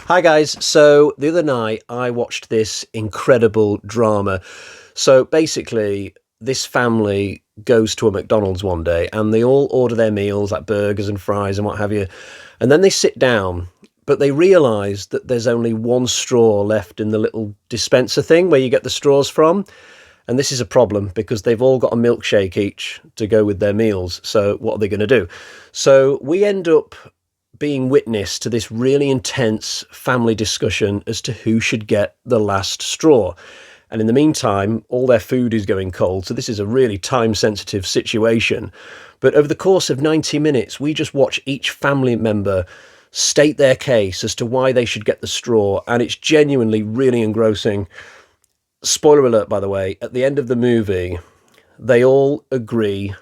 Hi guys, so the other night I watched this incredible drama. So basically, this family goes to a McDonald's one day and they all order their meals like burgers and fries and what have you. And then they sit down, but they realise that there's only one straw left in the little dispenser thing where you get the straws from. And this is a problem because they've all got a milkshake each to go with their meals. So what are they going to do? So we end up being witness to this really intense family discussion as to who should get the last straw. And in the meantime, all their food is going cold. So this is a really time-sensitive situation. But over the course of 90 minutes, we just watch each family member state their case as to why they should get the straw. And it's genuinely really engrossing. Spoiler alert, by the way, at the end of the movie, they all agree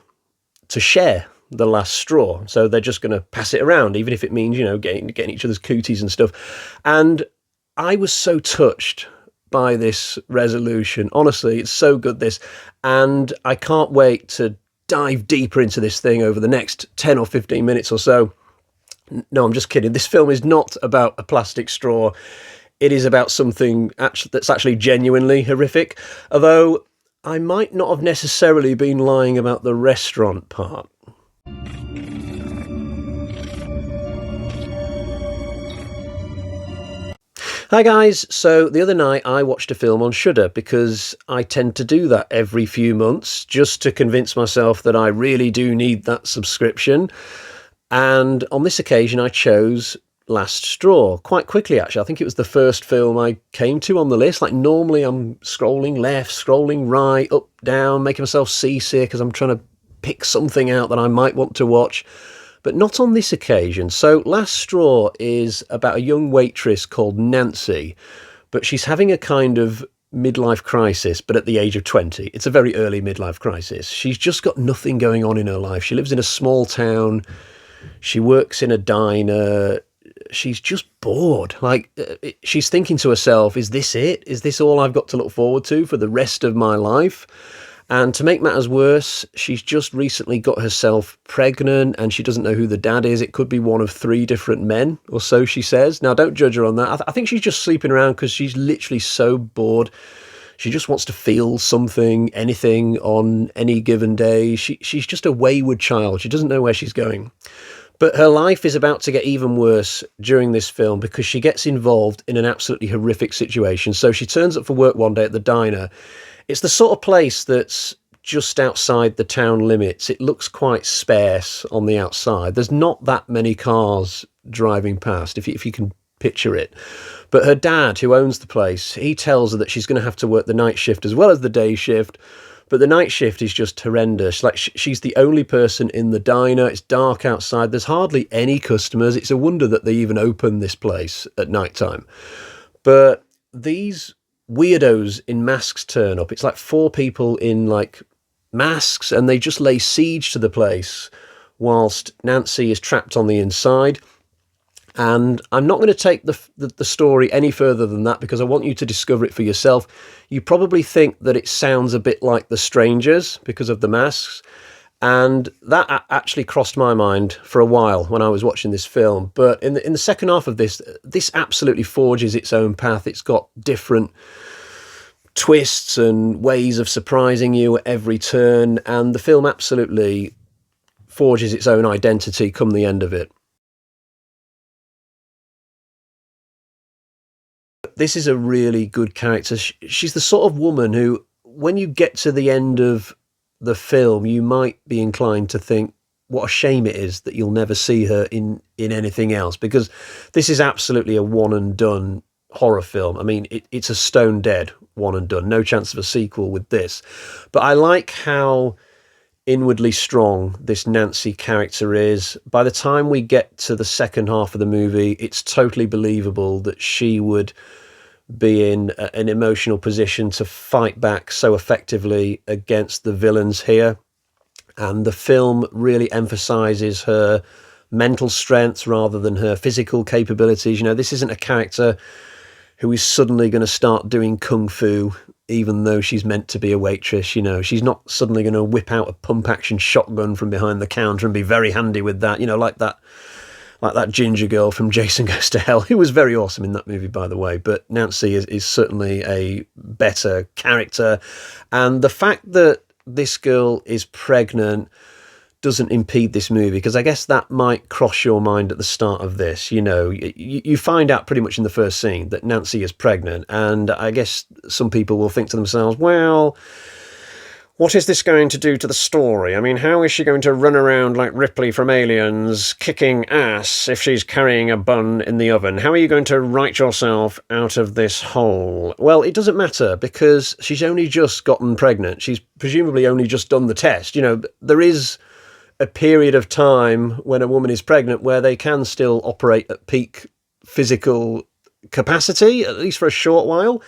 to share the last straw. So they're just going to pass it around, even if it means, getting each other's cooties and stuff. And I was so touched by this resolution. Honestly, it's so good, this. And I can't wait to dive deeper into this thing over the next 10 or 15 minutes or so. No, I'm just kidding. This film is not about a plastic straw. It is about something that's actually genuinely horrific. Although I might not have necessarily been lying about the restaurant part. Hi guys, so the other night I watched a film on Shudder because I tend to do that every few months just to convince myself that I really do need that subscription. And on this occasion I chose Last Straw quite quickly, actually. I think it was the first film I came to on the list. Like normally I'm scrolling left, scrolling right, up, down, making myself seasick as I'm trying to pick something out that I might want to watch. But not on this occasion. So Last Straw is about a young waitress called Nancy, but she's having a kind of midlife crisis, but at the age of 20. It's a very early midlife crisis. She's just got nothing going on in her life. She lives in a small town. She works in a diner. She's just bored. She's thinking to herself, is this it? Is this all I've got to look forward to for the rest of my life? And to make matters worse, she's just recently got herself pregnant and she doesn't know who the dad is. It could be one of 3 different men, or so she says. Now, don't judge her on that. I think she's just sleeping around because she's literally so bored. She just wants to feel something, anything on any given day. She's just a wayward child. She doesn't know where she's going. But her life is about to get even worse during this film because she gets involved in an absolutely horrific situation. So she turns up for work one day at the diner. It's the sort of place that's just outside the town limits. It looks quite sparse on the outside. There's not that many cars driving past, if you can picture it. But her dad, who owns the place, he tells her that she's going to have to work the night shift as well as the day shift. But the night shift is just horrendous. Like, she's the only person in the diner. It's dark outside. There's hardly any customers. It's a wonder that they even open this place at night time. But these weirdos in masks turn up. It's like 4 people in masks, and they just lay siege to the place whilst Nancy is trapped on the inside. And I'm not going to take the story any further than that because I want you to discover it for yourself. You probably think that it sounds a bit like The Strangers because of the masks. And that actually crossed my mind for a while when I was watching this film. But in the second half of this absolutely forges its own path. It's got different twists and ways of surprising you at every turn. And the film absolutely forges its own identity come the end of it. This is a really good character. She's the sort of woman who, when you get to the end of the film, you might be inclined to think, what a shame it is that you'll never see her in anything else, because this is absolutely a one and done horror film. I mean, it's a stone dead one and done. No chance of a sequel with this. But I like how inwardly strong this Nancy character is. By the time we get to the second half of the movie, it's totally believable that she would be in an emotional position to fight back so effectively against the villains here. And the film really emphasizes her mental strength rather than her physical capabilities. You know, this isn't a character who is suddenly going to start doing kung fu, even though she's meant to be a waitress. You know, she's not suddenly going to whip out a pump action shotgun from behind the counter and be very handy with that, you know, like that like that ginger girl from Jason Goes to Hell, who was very awesome in that movie, by the way. But Nancy is certainly a better character. And the fact that this girl is pregnant doesn't impede this movie, because I guess that might cross your mind at the start of this. You find out pretty much in the first scene that Nancy is pregnant, and I guess some people will think to themselves, well, what is this going to do to the story? I mean, how is she going to run around like Ripley from Aliens, kicking ass, if she's carrying a bun in the oven? How are you going to write yourself out of this hole? Well, it doesn't matter, because she's only just gotten pregnant. She's presumably only just done the test. There is a period of time when a woman is pregnant where they can still operate at peak physical capacity, at least for a short while.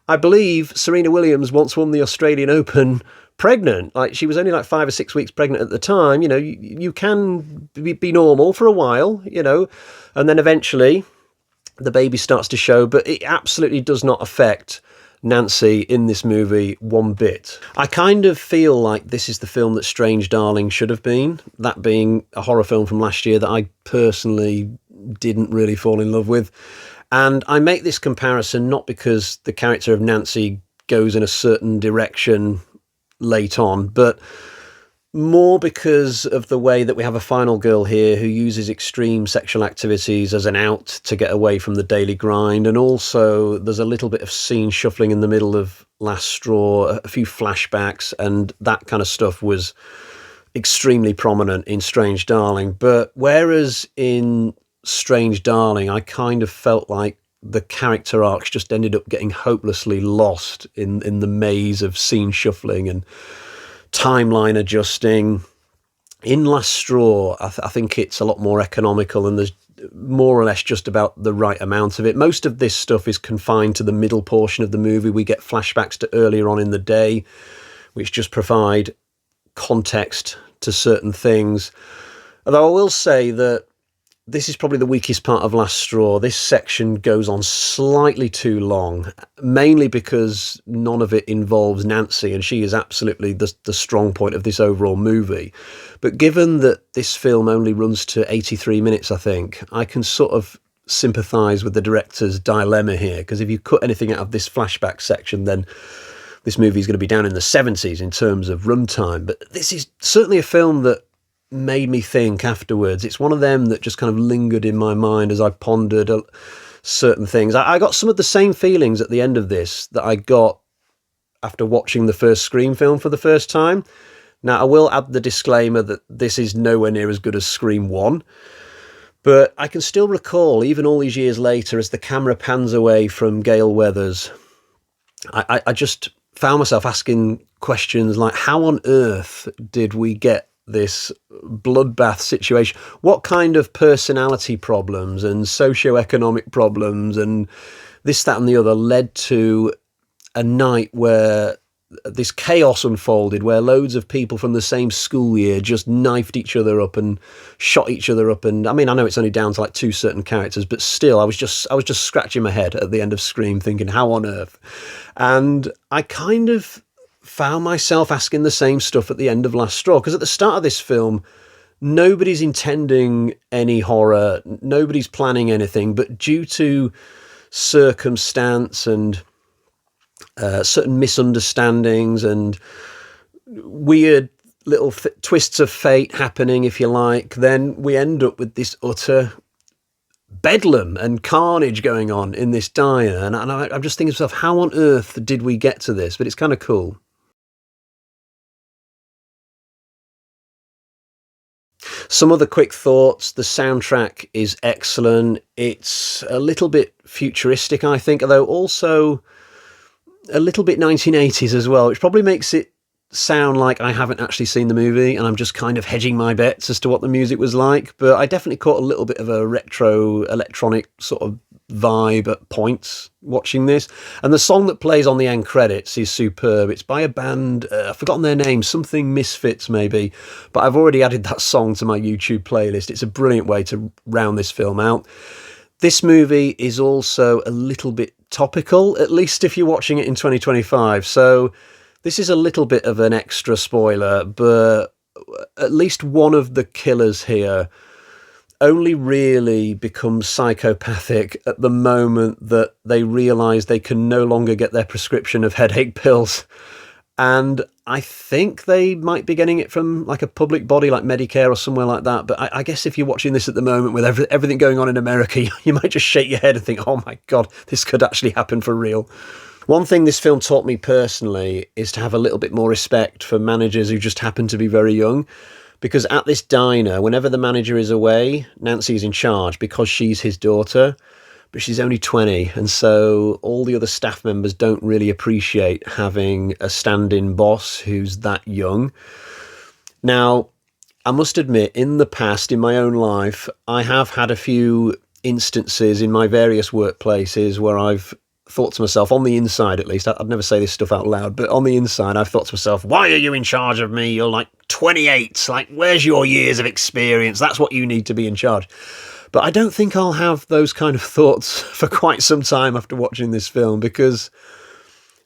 I believe Serena Williams once won the Australian Open pregnant. Like, she was only like 5 or 6 weeks pregnant at the time. You can be normal for a while, and then eventually the baby starts to show, but it absolutely does not affect Nancy in this movie one bit. I kind of feel like this is the film that Strange Darling should have been, that being a horror film from last year that I personally didn't really fall in love with. And I make this comparison not because the character of Nancy goes in a certain direction late on, but more because of the way that we have a final girl here who uses extreme sexual activities as an out to get away from the daily grind. And also there's a little bit of scene shuffling in the middle of Last Straw, a few flashbacks, and that kind of stuff was extremely prominent in Strange Darling. But whereas in Strange Darling, I kind of felt like the character arcs just ended up getting hopelessly lost in the maze of scene shuffling and timeline adjusting. In Last Straw, I think it's a lot more economical, and there's more or less just about the right amount of it. Most of this stuff is confined to the middle portion of the movie. We get flashbacks to earlier on in the day, which just provide context to certain things. Although I will say that this is probably the weakest part of Last Straw. This section goes on slightly too long, mainly because none of it involves Nancy, and she is absolutely the strong point of this overall movie. But given that this film only runs to 83 minutes, I think, I can sort of sympathise with the director's dilemma here, because if you cut anything out of this flashback section, then this movie is going to be down in the 70s in terms of runtime. But this is certainly a film that made me think afterwards. It's one of them that just kind of lingered in my mind as I pondered certain things. I got some of the same feelings at the end of this that I got after watching the first Scream film for the first time. Now, I will add the disclaimer that this is nowhere near as good as Scream 1, but I can still recall, even all these years later, as the camera pans away from Gale Weathers, I just found myself asking questions like, how on earth did we get this bloodbath situation? What kind of personality problems and socioeconomic problems and this, that and the other led to a night where this chaos unfolded, where loads of people from the same school year just knifed each other up and shot each other up? And I mean, I know it's only down to like 2 certain characters, but still, I was just scratching my head at the end of Scream thinking, how on earth? And I kind of found myself asking the same stuff at the end of Last Straw, because at the start of this film, nobody's intending any horror, nobody's planning anything, but due to circumstance and certain misunderstandings and weird little twists of fate happening, if you like, then we end up with this utter bedlam and carnage going on in this diner. And I'm just thinking to myself, how on earth did we get to this? But it's kind of cool. Some other quick thoughts. The soundtrack is excellent. It's a little bit futuristic, I think, although also a little bit 1980s as well, which probably makes it sound like I haven't actually seen the movie and I'm just kind of hedging my bets as to what the music was like. But I definitely caught a little bit of a retro electronic sort of vibe at points watching this. And the song that plays on the end credits is superb. It's by a band, I've forgotten their name, something Misfits maybe, but I've already added that song to my YouTube playlist. It's a brilliant way to round this film out. This movie is also a little bit topical, at least if you're watching it in 2025. So this is a little bit of an extra spoiler, but at least one of the killers here only really becomes psychopathic at the moment that they realise they can no longer get their prescription of headache pills. And I think they might be getting it from like a public body like Medicare or somewhere like that. But I guess if you're watching this at the moment with everything going on in America, you might just shake your head and think, oh my God, this could actually happen for real. One thing this film taught me personally is to have a little bit more respect for managers who just happen to be very young. Because at this diner, whenever the manager is away, Nancy's in charge because she's his daughter, but she's only 20. And so all the other staff members don't really appreciate having a stand-in boss who's that young. Now, I must admit, in the past, in my own life, I have had a few instances in my various workplaces where I've thought to myself, on the inside at least, I'd never say this stuff out loud, but on the inside I've thought to myself, why are you in charge of me? You're like 28, like where's your years of experience? That's what you need to be in charge. But I don't think I'll have those kind of thoughts for quite some time after watching this film, because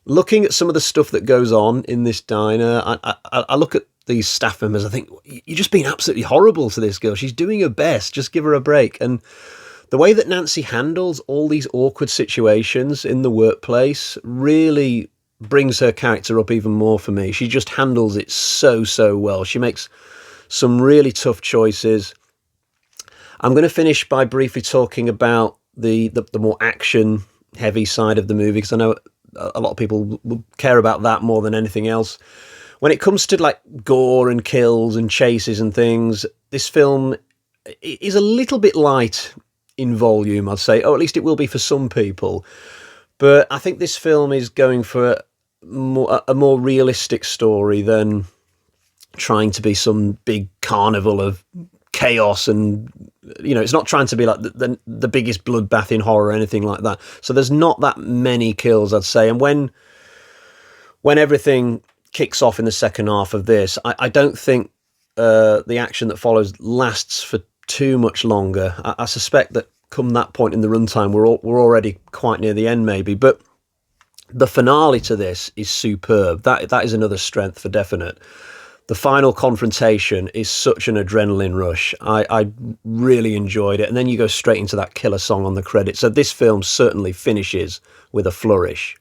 looking at some of the stuff that goes on in this diner, I look at these staff members, I think, you're just being absolutely horrible to this girl. She's doing her best, just give her a break. And the way that Nancy handles all these awkward situations in the workplace really brings her character up even more for me. She just handles it so well. She makes some really tough choices. I'm going to finish by briefly talking about the more action-heavy side of the movie, because I know a lot of people will care about that more than anything else. When it comes to like gore and kills and chases and things, this film is a little bit light in volume, I'd say. Or at least it will be for some people. But I think this film is going for a more realistic story than trying to be some big carnival of chaos, and it's not trying to be like the biggest bloodbath in horror or anything like that. So there's not that many kills, I'd say. And when everything kicks off in the second half of this, I don't think the action that follows lasts for too much longer. I suspect that come that point in the runtime, we're already quite near the end, maybe. But the finale to this is superb. That is another strength for definite. The final confrontation is such an adrenaline rush. I really enjoyed it. And then you go straight into that killer song on the credits. So this film certainly finishes with a flourish.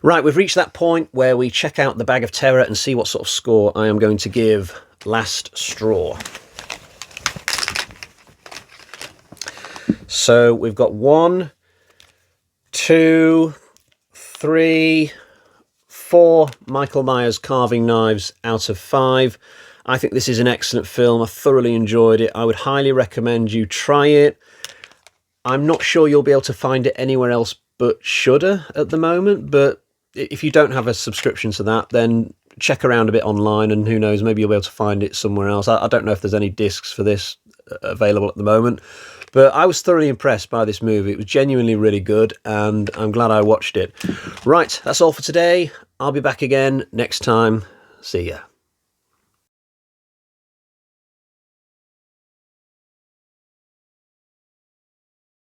Right, we've reached that point where we check out the bag of terror and see what sort of score I am going to give Last Straw. So we've got 1, 2, 3, 4 Michael Myers carving knives out of 5. I think this is an excellent film. I thoroughly enjoyed it. I would highly recommend you try it. I'm not sure you'll be able to find it anywhere else but Shudder at the moment, but if you don't have a subscription to that, then check around a bit online, and who knows, maybe you'll be able to find it somewhere else. I don't know if there's any discs for this available at the moment, but I was thoroughly impressed by this movie. It was genuinely really good, and I'm glad I watched it. Right, that's all for today. I'll be back again next time. See ya.